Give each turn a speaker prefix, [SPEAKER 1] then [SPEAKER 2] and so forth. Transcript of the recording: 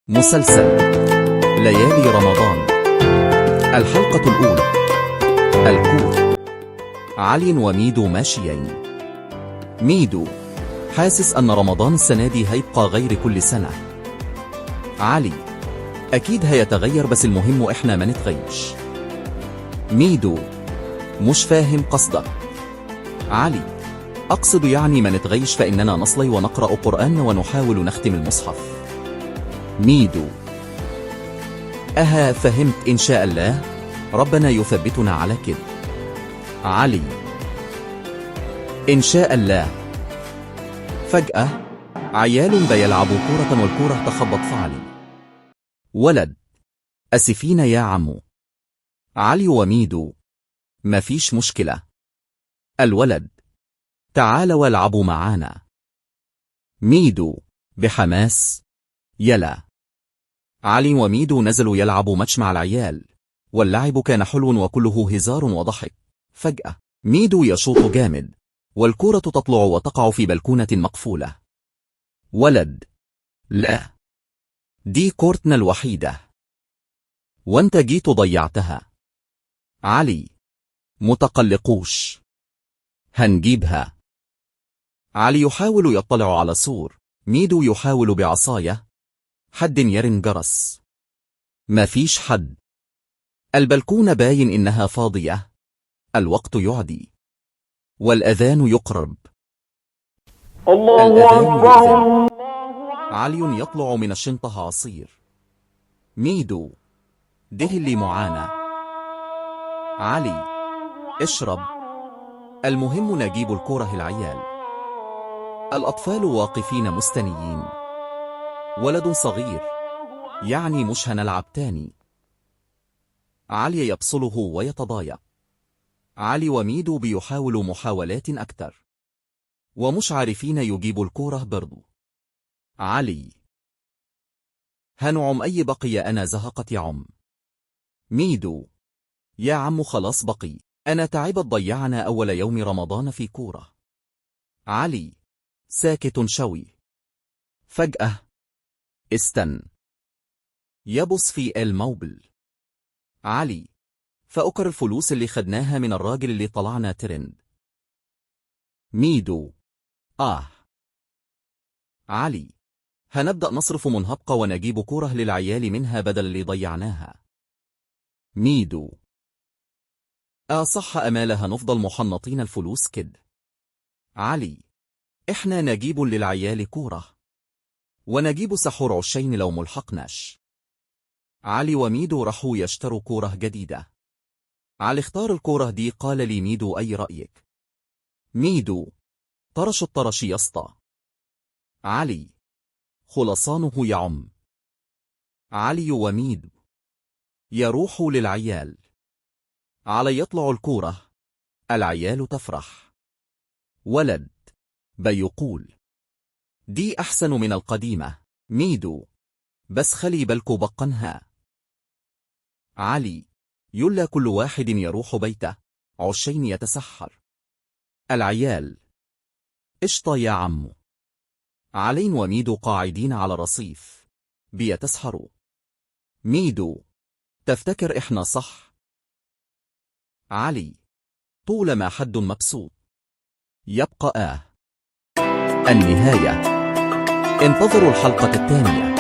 [SPEAKER 1] مسلسل ليالي رمضان. الحلقة الأولى. الكور. علي وميدو ماشيين. ميدو حاسس أن رمضان السنة دي هيبقى غير كل سنة. علي أكيد هيتغير، بس المهم إحنا ما نتغيرش. ميدو مش فاهم قصدك. علي أقصد يعني ما نتغيش فإننا نصلي ونقرأ قرآن ونحاول نختم المصحف. ميدو فهمت إن شاء الله، ربنا يثبتنا على كده. علي إن شاء الله. فجأة عيال بيلعبوا كورة والكورة تخبط في علي. ولد أسفين يا عمو. علي وميدو مفيش مشكلة. الولد تعال والعبوا معانا. ميدو بحماس يلا. علي وميدو نزلوا يلعبوا ماتش مع العيال، واللعب كان حلو وكله هزار وضحك. فجأة ميدو يشوط جامد والكرة تطلع وتقع في بلكونة مقفولة. ولد لا، دي كورتنا الوحيدة وانت جيت ضيعتها. علي متقلقوش، هنجيبها. علي يحاول يطلع على السور، ميدو يحاول بعصاية. حد يرن جرس، مفيش حد. البلكونة باين إنها فاضية. الوقت يعدي والأذان يقرب.
[SPEAKER 2] الله أكبر.
[SPEAKER 1] علي يطلع من الشنطة عصير. ميدو ده اللي معانا. علي اشرب. المهم نجيب الكرة. العيال الأطفال واقفين مستنيين. ولد صغير يعني مش هنلعب تاني. علي يبصله ويتضايق. علي وميدو بيحاولوا محاولات أكتر ومش عارفين يجيبوا الكورة برضو. علي هنعم أي بقي، أنا زهقت يا عم. ميدو يا عم خلاص بقي، أنا تعبت، ضيعنا أول يوم رمضان في كورة. علي ساكت شوي. فجأة استن يبص في الموبل. علي فأكر الفلوس اللي خدناها من الراجل اللي طلعنا ترند. ميدو علي هنبدأ نصرف منهبقة ونجيب كورة للعيال منها بدل اللي ضيعناها. ميدو صح أمالها، نفضل محنطين الفلوس كد. علي إحنا نجيب للعيال كورة ونجيب سحور عشين لو ملحقناش. علي وميدو راحوا يشتروا كورة جديدة. علي اختار الكورة دي، قال لي ميدو أي رأيك؟ ميدو طرش الطرش يسطى. علي خلصانه يا عم. علي وميدو يروحوا للعيال. علي يطلع الكورة، العيال تفرح. ولد بيقول دي أحسن من القديمة. ميدو بس خلي بالكو بقنها. علي يلا كل واحد يروح بيته، عشين يتسحر. العيال قشطة يا عمو. علي وميدو قاعدين على رصيف بيتسحروا. ميدو تفتكر إحنا صح؟ علي طولما حد مبسوط يبقى النهاية. انتظروا الحلقة الثانية.